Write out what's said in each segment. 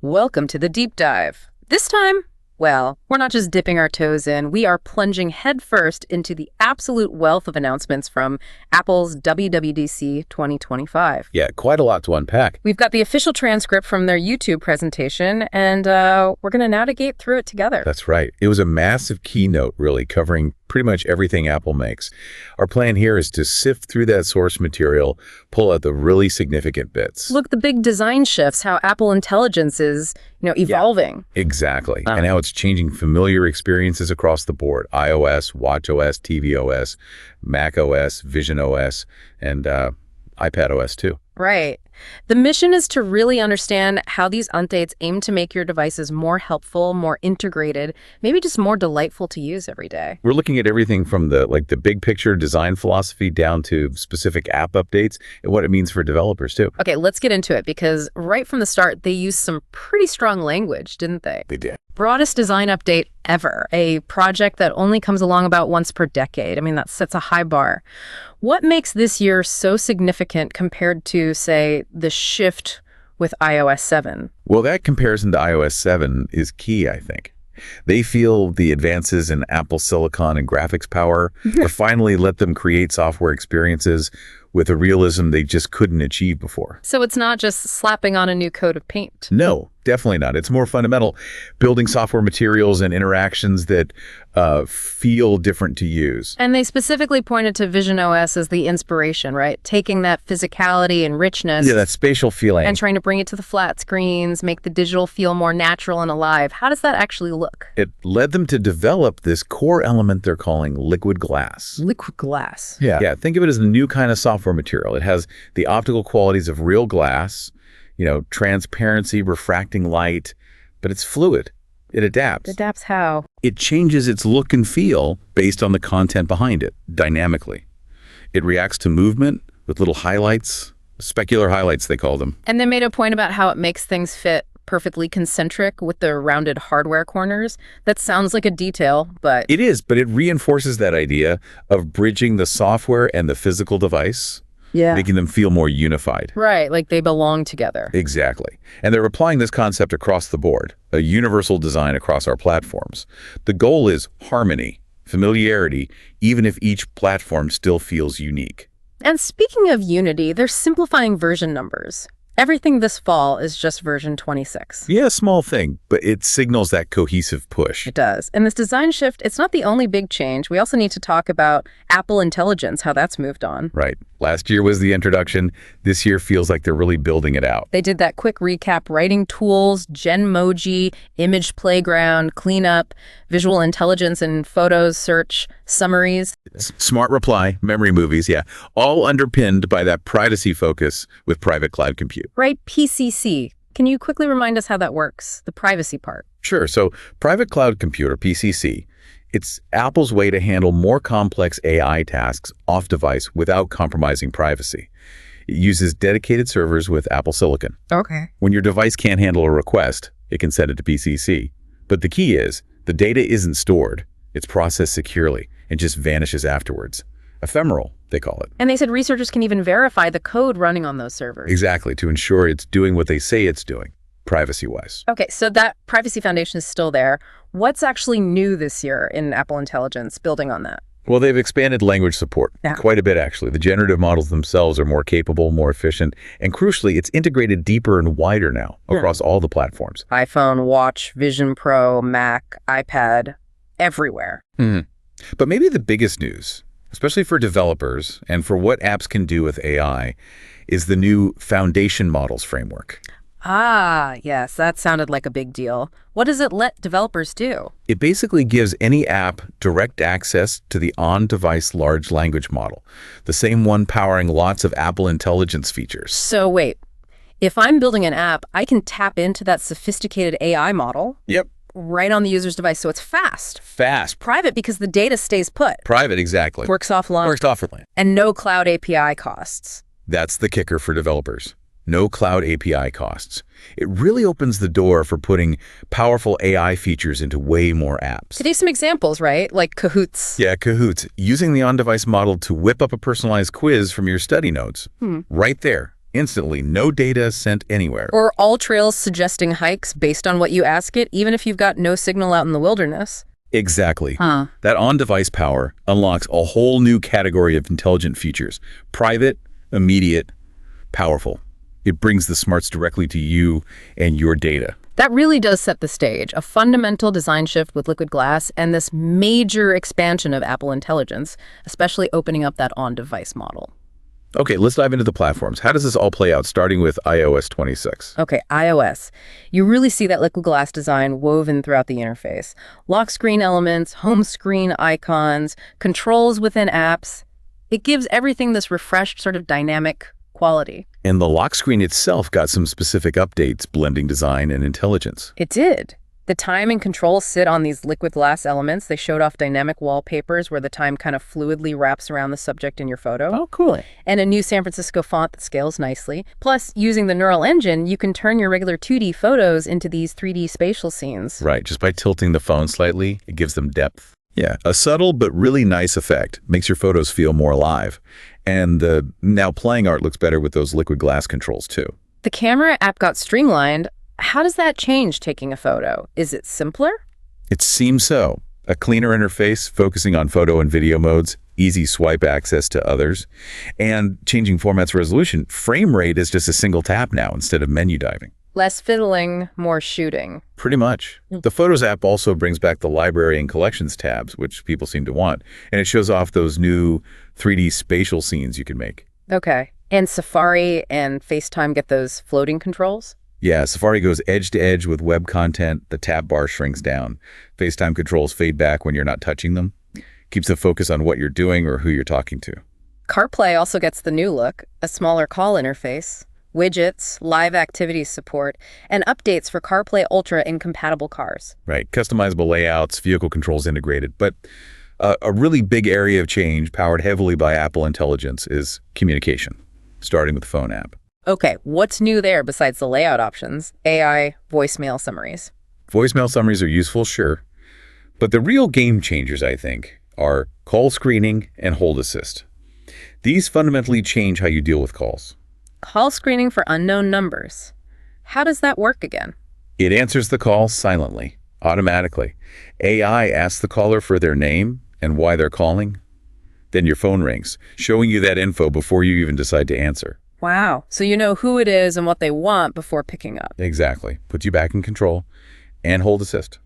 Welcome to the deep dive. This time, well, we're not just dipping our toes in, we are plunging headfirst into the absolute wealth of announcements from Apple's WWDC 2025. Yeah, quite a lot to unpack. We've got the official transcript from their YouTube presentation, and we're going to navigate through it together. That's right. It was a massive keynote, really, covering pretty much everything Apple makes. Our plan here is to sift through that source material, pull out the really significant bits. Look, the big design shifts, how Apple Intelligence is, evolving. Yeah, exactly. And how it's changing familiar experiences across the board. iOS, watchOS, tvOS, macOS, VisionOS, and iPadOS too. Right. The mission is to really understand how these updates aim to make your devices more helpful, more integrated, maybe just more delightful to use every day. We're looking at everything from the big picture design philosophy down to specific app updates and what it means for developers too. Okay, let's get into it because right from the start, they used some pretty strong language, didn't they? They did. Broadest design update ever, a project that only comes along about once per decade. I mean, that sets a high bar. What makes this year so significant compared to, say, the shift with iOS 7? Well, that comparison to iOS 7 is key, I think. They feel the advances in Apple silicon and graphics power have finally let them create software experiences with a realism they just couldn't achieve before. So it's not just slapping on a new coat of paint. No, definitely not. It's more fundamental, building software materials and interactions that feel different to use. And they specifically pointed to VisionOS as the inspiration, right? Taking that physicality and richness. Yeah, that spatial feeling. And trying to bring it to the flat screens, make the digital feel more natural and alive. How does that actually look? It led them to develop this core element they're calling liquid glass. Liquid glass. Yeah, think of it as a new kind of software material. It has the optical qualities of real glass, transparency, refracting light, but it's fluid. It adapts. It adapts how? It changes its look and feel based on the content behind it, dynamically. It reacts to movement with little highlights, specular highlights they call them. And they made a point about how it makes things fit perfectly concentric with the rounded hardware corners. That sounds like a detail, but... It is, but it reinforces that idea of bridging the software and the physical device. Yeah. Making them feel more unified. Right, like they belong together. Exactly. And they're applying this concept across the board, a universal design across our platforms. The goal is harmony, familiarity, even if each platform still feels unique. And speaking of unity, they're simplifying version numbers. Everything this fall is just version 26. Yeah, small thing, but it signals that cohesive push. It does. And this design shift, it's not the only big change. We also need to talk about Apple Intelligence, how that's moved on. Right. Last year was the introduction. This year feels like they're really building it out. They did that quick recap, writing tools, Genmoji, image playground, cleanup, visual intelligence and photos, search, summaries. Smart reply, memory movies, yeah. All underpinned by that privacy focus with private cloud compute. Right, PCC. Can you quickly remind us how that works, the privacy part? Sure. So private cloud compute, or PCC, it's Apple's way to handle more complex AI tasks off-device without compromising privacy. It uses dedicated servers with Apple Silicon. Okay. When your device can't handle a request, it can send it to PCC. But the key is, the data isn't stored. It's processed securely and just vanishes afterwards. Ephemeral, they call it. And they said researchers can even verify the code running on those servers. Exactly, to ensure it's doing what they say it's doing, privacy-wise. Okay, so that privacy foundation is still there. What's actually new this year in Apple Intelligence building on that? Well, they've expanded language support quite a bit, actually. The generative models themselves are more capable, more efficient, and crucially, it's integrated deeper and wider now across all the platforms. iPhone, Watch, Vision Pro, Mac, iPad, everywhere. But maybe the biggest news, especially for developers and for what apps can do with AI, is the new Foundation Models framework. Ah, yes, that sounded like a big deal. What does it let developers do? It basically gives any app direct access to the on-device large language model, the same one powering lots of Apple Intelligence features. So wait, if I'm building an app, I can tap into that sophisticated AI model? Yep. Right on the user's device, so it's fast. Fast. Private because the data stays put. Private, exactly. Works offline. Works offline. And no cloud API costs. That's the kicker for developers. No cloud API costs. It really opens the door for putting powerful AI features into way more apps. Today, some examples, right? Like Cahoots. Yeah, Cahoots. Using the on-device model to whip up a personalized quiz from your study notes. Right there. Instantly, no data sent anywhere. Or all trails suggesting hikes based on what you ask it, even if you've got no signal out in the wilderness. Exactly. Huh. That on-device power unlocks a whole new category of intelligent features. Private, immediate, powerful. It brings the smarts directly to you and your data. That really does set the stage, a fundamental design shift with liquid glass and this major expansion of Apple Intelligence, especially opening up that on-device model. Okay, let's dive into the platforms. How does this all play out, starting with iOS 26? Okay, iOS. You really see that liquid glass design woven throughout the interface. Lock screen elements, home screen icons, controls within apps. It gives everything this refreshed sort of dynamic quality. And the lock screen itself got some specific updates, blending design and intelligence. It did. The time and controls sit on these liquid glass elements. They showed off dynamic wallpapers where the time kind of fluidly wraps around the subject in your photo. Oh, cool. And a new San Francisco font that scales nicely. Plus, using the neural engine, you can turn your regular 2D photos into these 3D spatial scenes. Right, just by tilting the phone slightly, it gives them depth. Yeah, a subtle but really nice effect. Makes your photos feel more alive. And now playing art looks better with those liquid glass controls too. The camera app got streamlined. How does that change taking a photo? Is it simpler? It seems so. A cleaner interface, focusing on photo and video modes, easy swipe access to others, and changing formats resolution. Frame rate is just a single tap now instead of menu diving. Less fiddling, more shooting. Pretty much. The Photos app also brings back the library and collections tabs, which people seem to want, and it shows off those new 3D spatial scenes you can make. Okay. And Safari and FaceTime get those floating controls? Yeah, Safari goes edge to edge with web content. The tab bar shrinks down. FaceTime controls fade back when you're not touching them. Keeps the focus on what you're doing or who you're talking to. CarPlay also gets the new look, a smaller call interface, widgets, live activities support, and updates for CarPlay Ultra in compatible cars. Right, customizable layouts, vehicle controls integrated. But a really big area of change, powered heavily by Apple Intelligence, is communication, starting with the phone app. Okay, what's new there besides the layout options? AI, voicemail summaries. Voicemail summaries are useful, sure. But the real game changers, I think, are call screening and hold assist. These fundamentally change how you deal with calls. Call screening for unknown numbers. How does that work again? It answers the call silently, automatically. AI asks the caller for their name and why they're calling. Then your phone rings, showing you that info before you even decide to answer. Wow. So you know who it is and what they want before picking up. Exactly. Puts you back in control. And hold assist.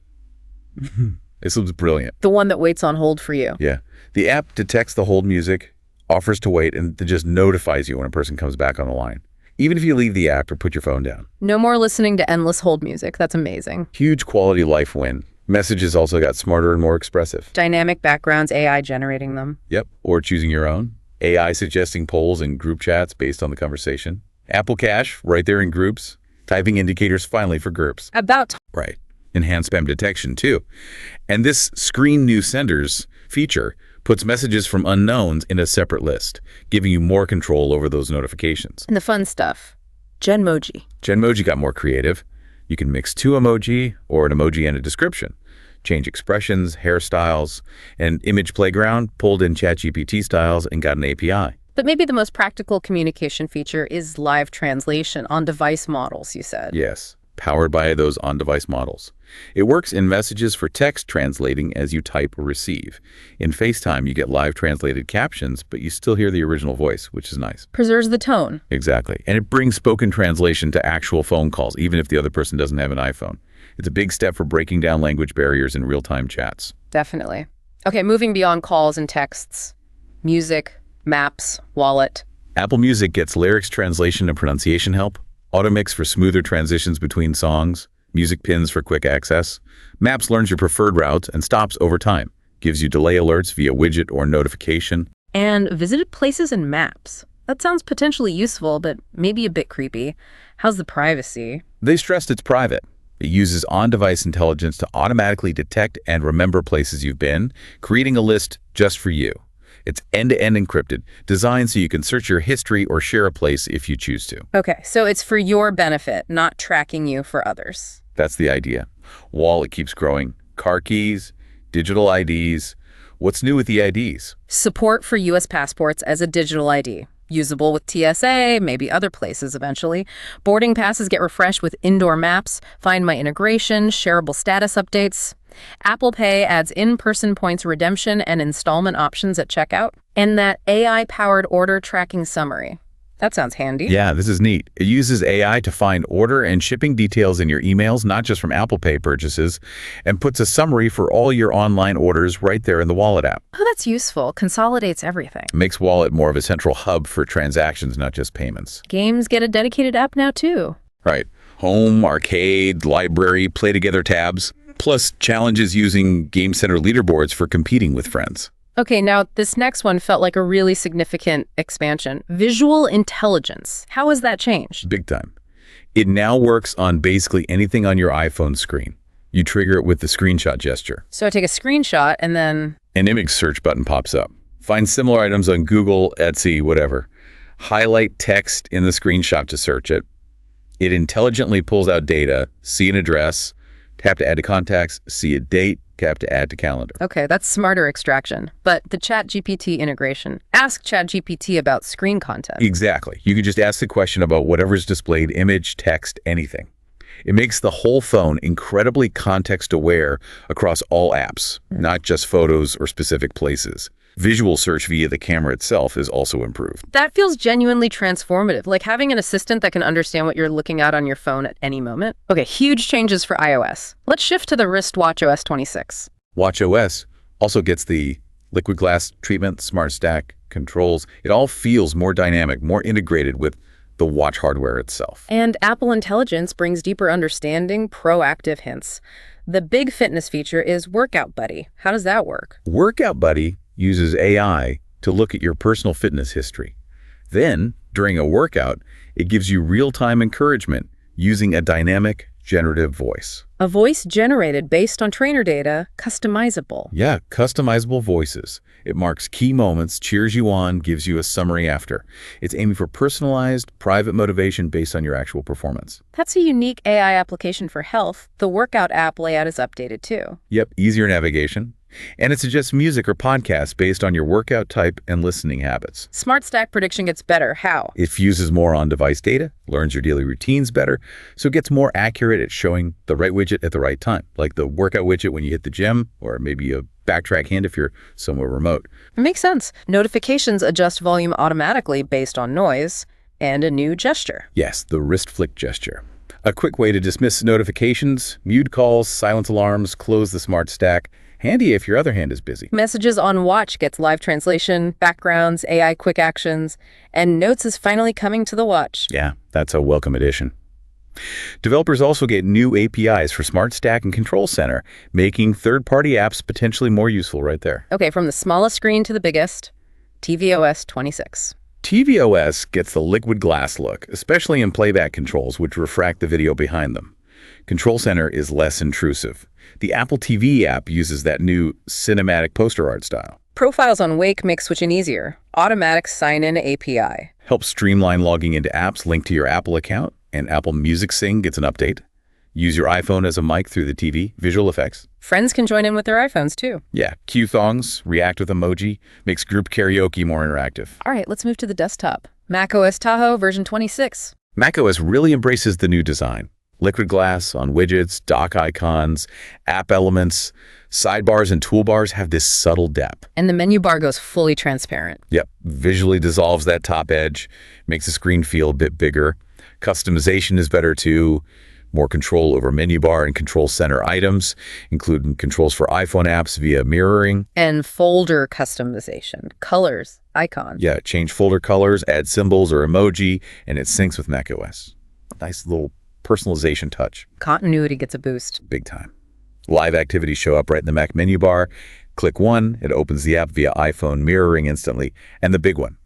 This was brilliant. The one that waits on hold for you. Yeah. The app detects the hold music, offers to wait, and then just notifies you when a person comes back on the line. Even if you leave the app or put your phone down. No more listening to endless hold music. That's amazing. Huge quality life win. Messages also got smarter and more expressive. Dynamic backgrounds, AI generating them. Yep. Or choosing your own. AI suggesting polls and group chats based on the conversation. Apple Cache, right there in groups. Typing indicators finally for groups. Right. Enhanced spam detection, too. And this Screen New Senders feature puts messages from unknowns in a separate list, giving you more control over those notifications. And the fun stuff. Genmoji. Genmoji got more creative. You can mix two emoji or an emoji and a description. Change expressions, hairstyles, and Image Playground pulled in ChatGPT styles and got an API. But maybe the most practical communication feature is live translation on device models, you said. Yes, powered by those on-device models. It works in messages for text translating as you type or receive. In FaceTime, you get live translated captions, but you still hear the original voice, which is nice. Preserves the tone. Exactly. And it brings spoken translation to actual phone calls, even if the other person doesn't have an iPhone. It's a big step for breaking down language barriers in real-time chats. Definitely. Okay, moving beyond calls and texts. Music, maps, wallet. Apple Music gets lyrics translation and pronunciation help, automix for smoother transitions between songs, music pins for quick access. Maps learns your preferred routes and stops over time, gives you delay alerts via widget or notification. And visited places in maps. That sounds potentially useful, but maybe a bit creepy. How's the privacy? They stressed it's private. It uses on-device intelligence to automatically detect and remember places you've been, creating a list just for you. It's end-to-end encrypted, designed so you can search your history or share a place if you choose to. Okay, so it's for your benefit, not tracking you for others. That's the idea. Wallet keeps growing. Car keys, digital IDs. What's new with the IDs? Support for U.S. passports as a digital ID. usable with TSA, maybe other places eventually. Boarding passes get refreshed with indoor maps, Find My integration, shareable status updates. Apple Pay adds in-person points redemption and installment options at checkout. And that AI-powered order tracking summary. That sounds handy. Yeah, this is neat. It uses AI to find order and shipping details in your emails, not just from Apple Pay purchases, and puts a summary for all your online orders right there in the Wallet app. Oh, that's useful. Consolidates everything. Makes Wallet more of a central hub for transactions, not just payments. Games get a dedicated app now, too. Right. Home, arcade, library, play together tabs, plus challenges using Game Center leaderboards for competing with friends. Okay, now this next one felt like a really significant expansion. Visual intelligence. How has that changed? Big time. It now works on basically anything on your iPhone screen. You trigger it with the screenshot gesture. So I take a screenshot and then... An image search button pops up. Find similar items on Google, Etsy, whatever. Highlight text in the screenshot to search it. It intelligently pulls out data, see an address, tap to add to contacts, see a date, tap to add to calendar. Okay, that's smarter extraction. But the ChatGPT integration. Ask ChatGPT about screen content. Exactly. You can just ask the question about whatever's displayed, image, text, anything. It makes the whole phone incredibly context-aware across all apps, not just photos or specific places. Visual search via the camera itself is also improved. That feels genuinely transformative, like having an assistant that can understand what you're looking at on your phone at any moment. Okay, huge changes for iOS. Let's shift to the wrist watchOS 26. watchOS also gets the liquid glass treatment, smart stack, controls. It all feels more dynamic, more integrated with the watch hardware itself. And Apple Intelligence brings deeper understanding, proactive hints. The big fitness feature is Workout Buddy. How does that work? Workout Buddy uses AI to look at your personal fitness history. Then, during a workout, it gives you real-time encouragement using a dynamic, generative voice. A voice generated based on trainer data, customizable. Yeah, customizable voices. It marks key moments, cheers you on, gives you a summary after. It's aiming for personalized, private motivation based on your actual performance. That's a unique AI application for health. The workout app layout is updated too. Yep, easier navigation. And it suggests music or podcasts based on your workout type and listening habits. Smart Stack prediction gets better. How? It fuses more on-device data, learns your daily routines better, so it gets more accurate at showing the right widget at the right time, like the workout widget when you hit the gym, or maybe a backtrack hint if you're somewhere remote. It makes sense. Notifications adjust volume automatically based on noise and a new gesture. Yes, the wrist flick gesture. A quick way to dismiss notifications, mute calls, silence alarms, close the Smart Stack. Handy if your other hand is busy. Messages on Watch gets live translation, backgrounds, AI quick actions, and Notes is finally coming to the Watch. Yeah, that's a welcome addition. Developers also get new APIs for Smart Stack and Control Center, making third-party apps potentially more useful right there. Okay, from the smallest screen to the biggest, tvOS 26. tvOS gets the liquid glass look, especially in playback controls, which refract the video behind them. Control Center is less intrusive. The Apple TV app uses that new cinematic poster art style. Profiles on Wake make switching easier. Automatic sign-in API. Helps streamline logging into apps linked to your Apple account, and Apple Music Sing gets an update. Use your iPhone as a mic through the TV, visual effects. Friends can join in with their iPhones, too. Yeah, Q-thongs, react with emoji, makes group karaoke more interactive. All right, let's move to the desktop. macOS Tahoe version 26. macOS really embraces the new design. Liquid glass on widgets, dock icons, app elements, sidebars and toolbars have this subtle depth. And the menu bar goes fully transparent. Yep, visually dissolves that top edge, makes the screen feel a bit bigger. Customization is better too. More control over menu bar and control center items, including controls for iPhone apps via mirroring. And folder customization, colors, icons. Yeah, change folder colors, add symbols or emoji, and it syncs with macOS. Nice little personalization touch. Continuity gets a boost. Big time. Live activities show up right in the Mac menu bar. Click one, it opens the app via iPhone mirroring instantly. And the big one,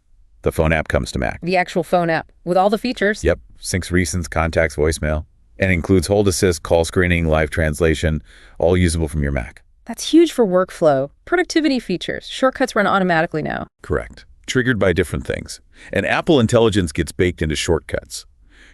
the phone app comes to Mac. The actual phone app with all the features. Yep, syncs recents, contacts, voicemail, and includes hold assist, call screening, live translation, all usable from your Mac. That's huge for workflow. Productivity features. Shortcuts run automatically now. Correct. Triggered by different things. And Apple Intelligence gets baked into shortcuts.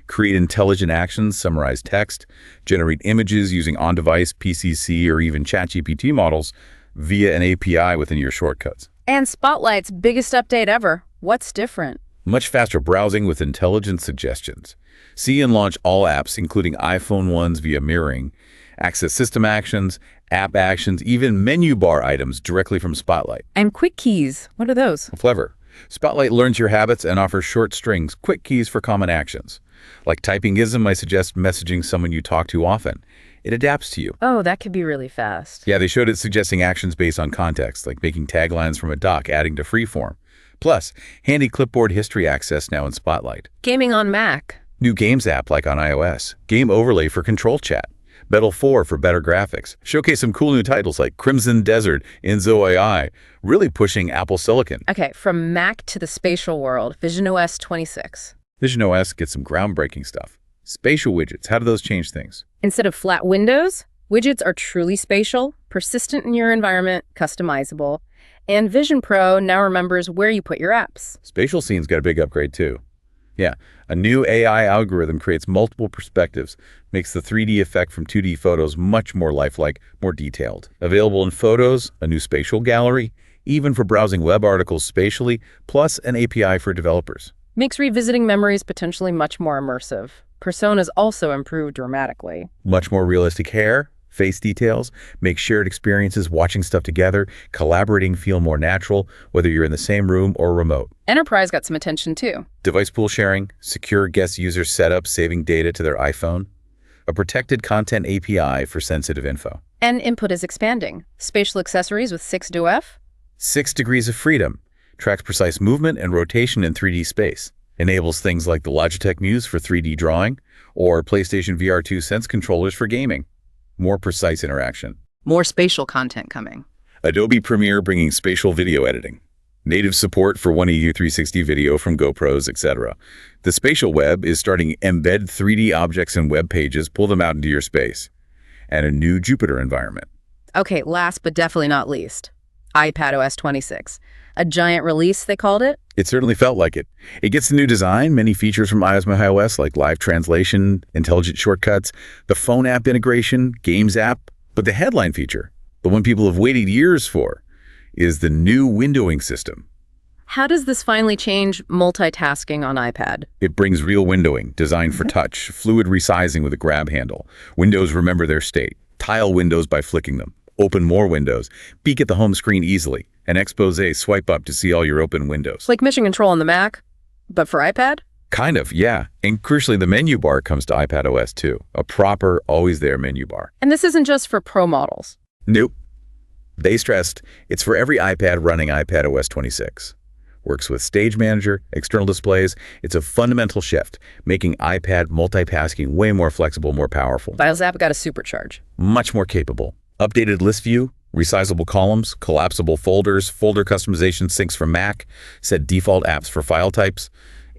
Create intelligent actions, summarize text, generate images using on-device, PCC, or even ChatGPT models via an API within your shortcuts. And Spotlight's biggest update ever. What's different? Much faster browsing with intelligent suggestions. See and launch all apps, including iPhone ones via mirroring. Access system actions, app actions, even menu bar items directly from Spotlight. And quick keys, what are those? Clever. Spotlight learns your habits and offers short strings, quick keys for common actions. Like typingism, I suggest messaging someone you talk to often. It adapts to you. Oh, that could be really fast. Yeah, they showed it suggesting actions based on context, like making taglines from a doc, adding to freeform. Plus, handy clipboard history access now in Spotlight. Gaming on Mac. New Games app like on iOS. Game overlay for control chat. Battle 4 for better graphics. Showcase some cool new titles like Crimson Desert, Enzo AI, really pushing Apple Silicon. Okay, from Mac to the spatial world, VisionOS 26. VisionOS gets some groundbreaking stuff. Spatial widgets, how do those change things? Instead of flat windows, widgets are truly spatial, persistent in your environment, customizable. And Vision Pro now remembers where you put your apps. Spatial scene's got a big upgrade too. Yeah, a new AI algorithm creates multiple perspectives, makes the 3D effect from 2D photos much more lifelike, more detailed. Available in Photos, a new spatial gallery, even for browsing web articles spatially, plus an API for developers. Makes revisiting memories potentially much more immersive. Personas also improved dramatically. Much more realistic hair, face details, make shared experiences, watching stuff together, collaborating feel more natural, whether you're in the same room or remote. Enterprise got some attention too. Device pool sharing, secure guest user setup saving data to their iPhone, a protected content API for sensitive info. And input is expanding. Spatial accessories with 6DoF. 6 degrees of freedom, tracks precise movement and rotation in 3D space. Enables things like the Logitech Muse for 3D drawing or PlayStation VR2 Sense controllers for gaming. More precise interaction. More spatial content coming. Adobe Premiere bringing spatial video editing. Native support for 1EU 360 video from GoPros, etc. The spatial web is starting to embed 3D objects in web pages, pull them out into your space. And a new Jupyter environment. Okay, last but definitely not least, iPadOS 26. A giant release, they called it? It certainly felt like it. It gets a new design, many features from iOS like live translation, intelligent shortcuts, the phone app integration, games app. But the headline feature, the one people have waited years for, is the new windowing system. How does this finally change multitasking on iPad? It brings real windowing, designed for touch, fluid resizing with a grab handle. Windows remember their state. Tile windows by flicking them. Open more windows. Peek at the home screen easily. An expose, swipe up to see all your open windows. Like mission control on the Mac, but for iPad? Kind of, yeah. And crucially, the menu bar comes to iPadOS too. A proper, always there menu bar. And this isn't just for Pro models. Nope. They stressed it's for every iPad running iPadOS 26. Works with Stage Manager, external displays. It's a fundamental shift, making iPad multitasking way more flexible, more powerful. Files app got a supercharge. Much more capable. Updated list view, resizable columns, collapsible folders, folder customization syncs for Mac, set default apps for file types,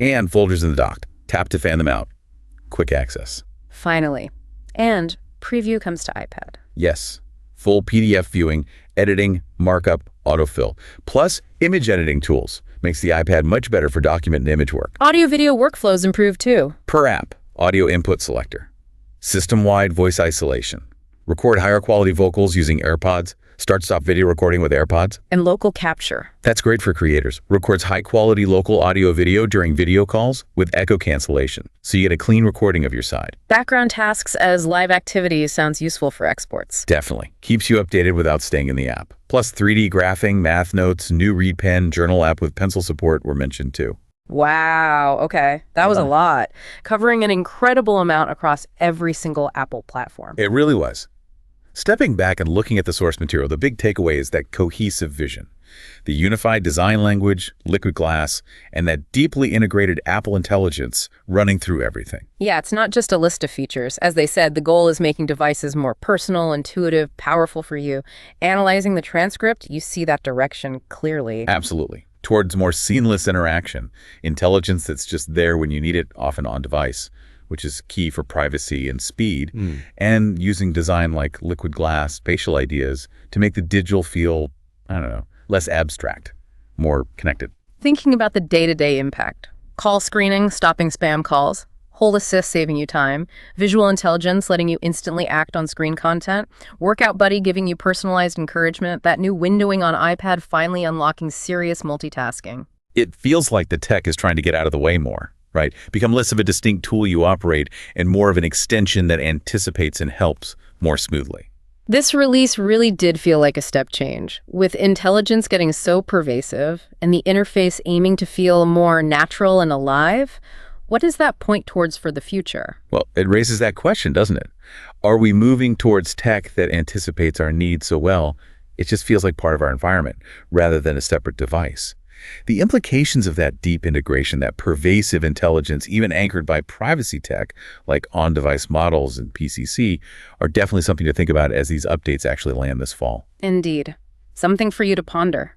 and folders in the dock. Tap to fan them out. Quick access. Finally. And preview comes to iPad. Yes. Full PDF viewing, editing, markup, autofill, plus image editing tools. Makes the iPad much better for document and image work. Audio-video workflows improve too. Per app, audio input selector. System-wide voice isolation. Record higher quality vocals using AirPods. Start-stop video recording with AirPods. And local capture. That's great for creators. Records high-quality local audio-video during video calls with echo cancellation, so you get a clean recording of your side. Background tasks as live activities sounds useful for exports. Definitely. Keeps you updated without staying in the app. Plus 3D graphing, math notes, new Read Pen, journal app with pencil support were mentioned too. Wow, okay. That was a lot. Covering an incredible amount across every single Apple platform. It really was. Stepping back and looking at the source material, the big takeaway is that cohesive vision. The unified design language, liquid glass, and that deeply integrated Apple intelligence running through everything. Yeah, it's not just a list of features. As they said, the goal is making devices more personal, intuitive, powerful for you. Analyzing the transcript, you see that direction clearly. Absolutely. Towards more seamless interaction, intelligence that's just there when you need it, often on device, which is key for privacy and speed, and using design like liquid glass, spatial ideas to make the digital feel, I don't know, less abstract, more connected. Thinking about the day-to-day impact. Call screening, stopping spam calls. Hold Assist saving you time. Visual intelligence letting you instantly act on screen content. Workout Buddy giving you personalized encouragement. That new windowing on iPad finally unlocking serious multitasking. It feels like the tech is trying to get out of the way more, right? Become less of a distinct tool you operate and more of an extension that anticipates and helps more smoothly. This release really did feel like a step change, with intelligence getting so pervasive and the interface aiming to feel more natural and alive. What does that point towards for the future? Well, it raises that question, doesn't it? Are we moving towards tech that anticipates our needs so well, it just feels like part of our environment, rather than a separate device? The implications of that deep integration, that pervasive intelligence, even anchored by privacy tech, like on-device models and PCC, are definitely something to think about as these updates actually land this fall. Indeed. Something for you to ponder.